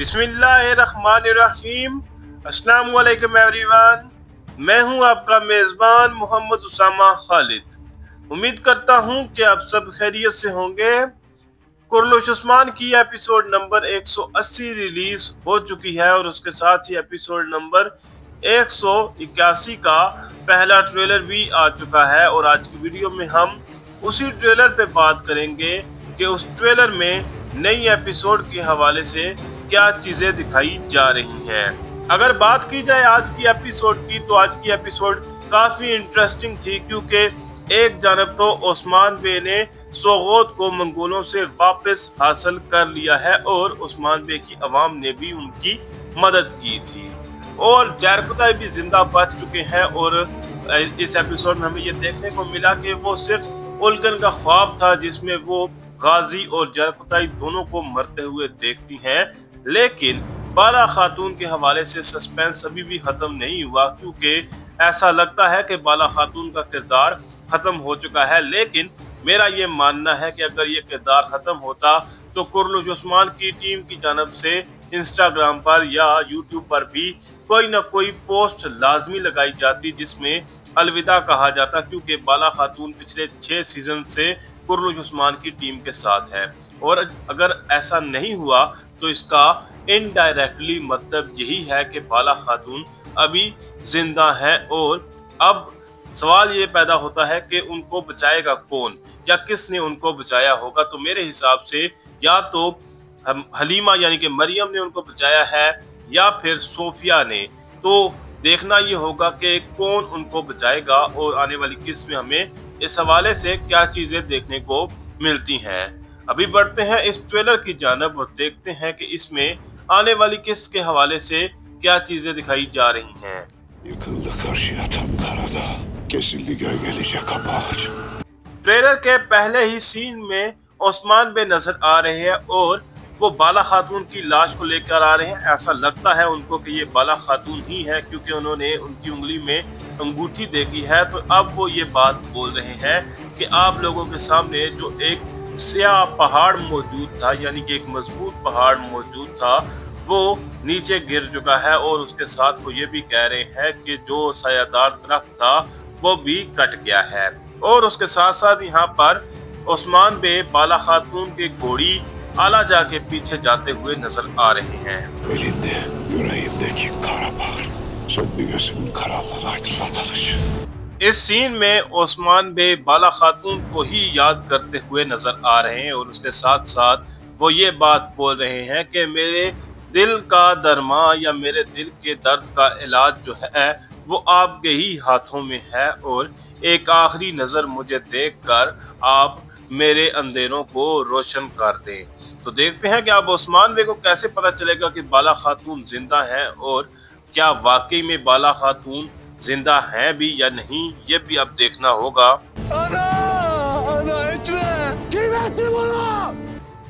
बिस्मिल्लाहिर्रहमानिर्रहीम। अस्सलाम वालेकुम एवरीवन। मैं हूं आपका मेज़बान मोहम्मद उसामा खालिद। उम्मीद करता हूं कि आप सब खैरियत से होंगे। कुर्लुश उस्मान की एपिसोड नंबर 180 रिलीज हो चुकी है और उसके साथ ही एपिसोड नंबर 181 का पहला ट्रेलर भी आ चुका है। और आज की वीडियो में हम उसी ट्रेलर पे बात करेंगे कि उस ट्रेलर में नई एपिसोड के हवाले से क्या चीजें दिखाई जा रही हैं। अगर बात की जाए आज की एपिसोड की, तो आज की एपिसोड काफी इंटरेस्टिंग थी, क्योंकि एक जानब तो ओस्मान बे ने सोगोत को मंगोलों से वापस हासिल कर लिया है और ओस्मान बे की आवाम ने भी उनकी मदद की थी और जरकुताई भी जिंदा बच चुके हैं। और इस एपिसोड में हमें ये देखने को मिला कि वो सिर्फ उल्गन का ख्वाब था जिसमें वो गाजी और जरकुताई दोनों को मरते हुए देखती हैं। लेकिन बाला खातून के हवाले से सस्पेंस अभी भी खत्म नहीं हुआ, क्योंकि ऐसा लगता है कि बाला खातून का किरदार खत्म हो चुका है। लेकिन मेरा ये मानना है कि अगर ये किरदार खत्म होता तो कुर्लुश उस्मान की टीम की जानब से इंस्टाग्राम पर या यूट्यूब पर भी कोई ना कोई पोस्ट लाजमी लगाई जाती जिसमें अलविदा कहा जाता, क्योंकि बाला खातून पिछले 6 सीजन से कुर्लुश उस्मान की टीम के साथ है। और अगर ऐसा नहीं हुआ तो इसका इनडायरेक्टली मतलब यही है कि बाला खातून अभी जिंदा है। और अब सवाल ये पैदा होता है कि उनको बचाएगा कौन या किसने उनको बचाया होगा। तो मेरे हिसाब से या तो हलीमा यानी कि मरियम ने उनको बचाया है या फिर सोफिया ने। तो देखना ये होगा कि कौन उनको बचाएगा और आने वाली किस्त में हमें इस हवाले से क्या चीजें देखने को मिलती हैं। अभी बढ़ते हैं इस ट्रेलर की जानब और देखते हैं कि इसमें आने वाली किस्त के हवाले से क्या चीजें दिखाई जा रही हैं। ट्रेलर के पहले ही सीन में ओस्मान बे नजर आ रहे हैं और वो बाला खातून की लाश को लेकर आ रहे हैं। ऐसा लगता है उनको कि ये बाला खातून ही है, क्योंकि उन्होंने उनकी उंगली में अंगूठी देखी है। तो अब वो ये बात बोल रहे हैं कि आप लोगों के सामने जो एक स्याह पहाड़ मौजूद था, यानी कि एक मजबूत पहाड़ मौजूद था, वो नीचे गिर चुका है। और उसके साथ वो ये भी कह रहे हैं कि जो सायादार दरख्त था वो भी कट गया है। और उसके साथ साथ यहाँ पर ओस्मान बे बाला खातून के घोड़ी आला जाके पीछे जाते हुए नजर आ रहे हैं। इस सीन में ओस्मान बे बाला खातून को ही याद करते हुए नजर आ रहे हैं और उसके साथ साथ वो ये बात बोल रहे हैं कि मेरे दिल का दरमा या मेरे दिल के दर्द का इलाज जो है वो आपके ही हाथों में है। और एक आखिरी नजर मुझे देखकर आप मेरे अंधेरों को रोशन कर दें। तो देखते हैं कि अब ओस्मान बे को कैसे पता चलेगा कि बाला खातून जिंदा हैं और क्या वाकई में बाला खातून जिंदा हैं भी या नहीं, ये भी अब देखना होगा।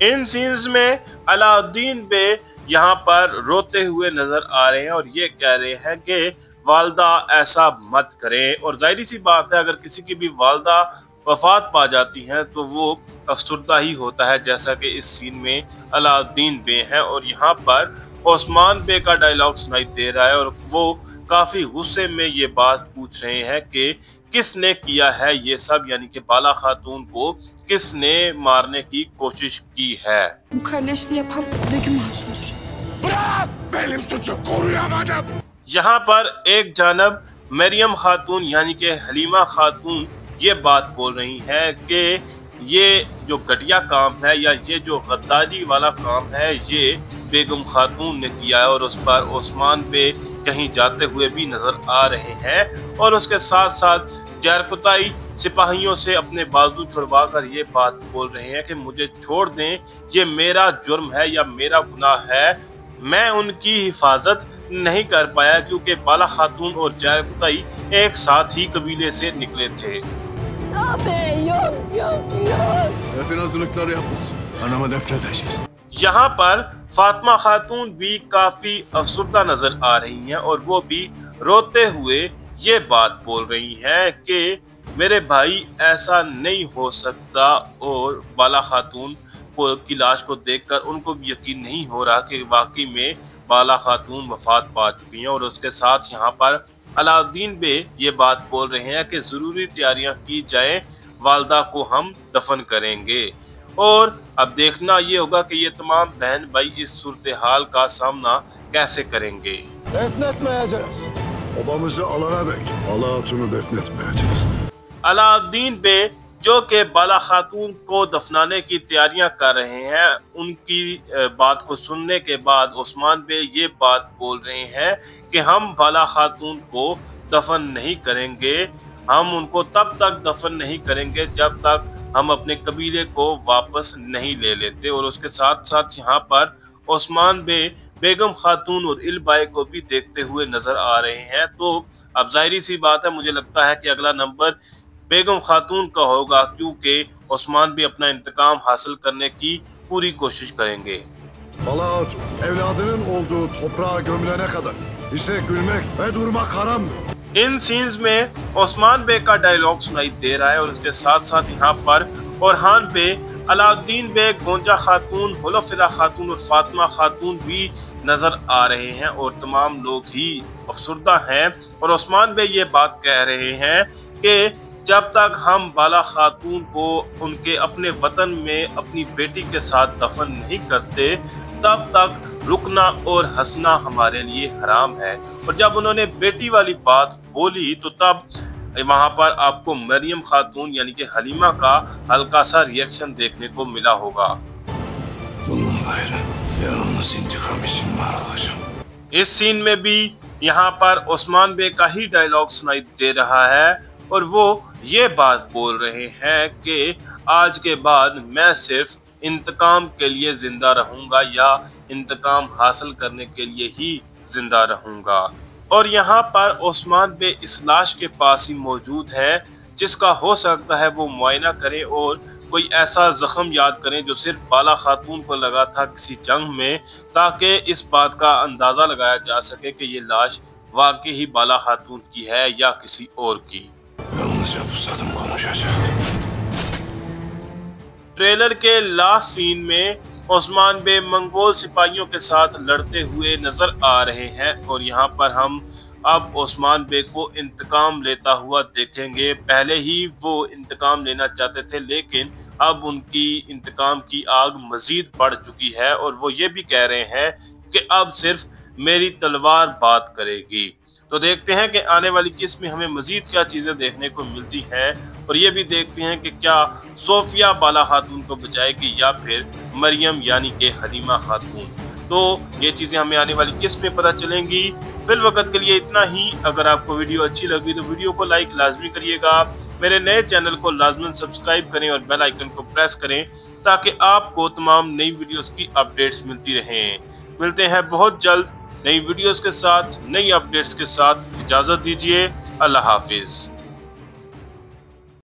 इन सीन्स में अलाउद्दीन बे यहाँ पर रोते हुए नजर आ रहे हैं और ये कह रहे हैं कि वालदा ऐसा मत करें। और जाहिर सी बात है, अगर किसी की भी वालदा वफात पा जाती हैं तो वो अफसरदा ही होता है, जैसा कि इस सीन में अलाउद्दीन बे हैं। और यहाँ पर ओस्मान बे का डायलॉग सुनाई दे रहा है और वो काफी गुस्से में ये बात पूछ रहे हैं कि किसने किया है ये सब, यानी कि बाला खातून को किसने मारने की कोशिश की है। यहाँ पर एक जानब मरियम खातून यानी कि हलीमा खातून ये बात बोल रही है कि ये जो घटिया काम है या ये जो गद्दारी वाला काम है ये बेगम खातून ने किया है। और उस पर ओस्मान बे कहीं जाते हुए भी नजर आ रहे हैं और उसके साथ साथ जरकुताई सिपाहियों से अपने बाजू छुड़वा कर ये बात बोल रहे हैं कि मुझे छोड़ दें, ये मेरा जुर्म है या मेरा गुनाह है। मैं उनकी हिफाजत नहीं कर पाया क्योंकि बाला खातून और जरकुताई एक साथ ही कबीले से निकले थे। यहाँ पर फातिमा खातून भी काफी अफसरदा नजर आ रही हैं और वो भी रोते हुए ये बात बोल रही हैं कि मेरे भाई ऐसा नहीं हो सकता। और बाला खातून की लाश को देखकर उनको भी यकीन नहीं हो रहा कि वाकई में बाला खातून वफात पा चुकी हैं। और उसके साथ यहाँ पर अलाउद्दीन बे ये बात बोल रहे हैं कि ज़रूरी तैयारियां की जाएं, वालदा को हम दफन करेंगे। और अब देखना ये होगा कि ये तमाम बहन भाई इस सूरत हाल का सामना कैसे करेंगे। Defnetmeyeceğiz. Babamızı alana dek Ala Hatun'u defnetmeyeceğiz. Alauddin बे जो कि बाला खातून को दफनाने की तैयारियां कर रहे हैं, उनकी बात को सुनने के बाद उस्मान बे ये बात बोल रहे हैं कि हम बाला खातून को दफन नहीं करेंगे, हम उनको तब तक दफन नहीं करेंगे जब तक हम अपने कबीले को वापस नहीं ले लेते। और उसके साथ साथ यहाँ पर उस्मान बे बेगम खातून और इलबाई को भी देखते हुए नजर आ रहे हैं। तो अब जाहिर सी बात है, मुझे लगता है कि अगला नंबर बेगम खातून का होगा, क्योंकि उस्मान भी अपना इंतकाम हासिल करने की पूरी कोशिश करेंगे। Ala Hatun evladının olduğu toprağa gömülene kadar bize gülmek ve durmak haramdır. इन सीन्स में उस्मान बे का डायलॉग सुनाई दे रहा है और इसके साथ साथ यहाँ पर ओरहान बे, अलाउद्दीन बे, गोंजा खातून, हुलफिरा खातून और फातिमा खातून भी नजर आ रहे हैं और तमाम लोग ही अफसुर्दा हैं। और उस्मान बे ये बात कह रहे हैं कि जब तक हम बाला खातून को उनके अपने वतन में अपनी बेटी के साथ दफन नहीं करते, तब तक रुकना और हंसना हमारे लिए हराम है। और जब उन्होंने बेटी वाली बात बोली तो तब वहां पर आपको मरियम खातून यानी कि हलीमा का हल्का सा रिएक्शन देखने को मिला होगा। इस सीन में भी यहाँ पर उस्मान बे का ही डायलॉग सुनाई दे रहा है और वो ये बात बोल रहे हैं कि आज के बाद मैं सिर्फ इंतकाम के लिए जिंदा रहूंगा या इंतकाम हासिल करने के लिए ही जिंदा रहूंगा। और यहाँ पर उस्मान बे इस लाश के पास ही मौजूद है, जिसका हो सकता है वो मुआयना करें और कोई ऐसा जख्म याद करें जो सिर्फ बाला खातून को लगा था किसी जंग में, ताकि इस बात का अंदाजा लगाया जा सके कि ये लाश वाकई ही बाला खातून की है या किसी और की। ट्रेलर के लास्ट सीन में उस्मान बे मंगोल सिपाहियों के साथ लड़ते हुए नजर आ रहे हैं और यहाँ पर हम अब उस्मान बे को इंतकाम लेता हुआ देखेंगे। पहले ही वो इंतकाम लेना चाहते थे, लेकिन अब उनकी इंतकाम की आग मजीद बढ़ चुकी है और वो ये भी कह रहे हैं कि अब सिर्फ मेरी तलवार बात करेगी। तो देखते हैं कि आने वाली किस्त में हमें मजीद क्या चीज़ें देखने को मिलती हैं और ये भी देखते हैं कि क्या सोफिया बाला खातून को बचाएगी या फिर मरियम यानी कि हलीमा खातून। तो ये चीज़ें हमें आने वाली किस्त में पता चलेंगी। फिल वक्त के लिए इतना ही। अगर आपको वीडियो अच्छी लगी तो वीडियो को लाइक लाजमी करिएगा, मेरे नए चैनल को लाजमन सब्सक्राइब करें और बेल आइकन को प्रेस करें ताकि आपको तमाम नई वीडियोस की अपडेट्स मिलती रहें। मिलते हैं बहुत जल्द नई वीडियोस के साथ, नई अपडेट्स के साथ। इजाज़त दीजिए। अल्लाह हाफिज़।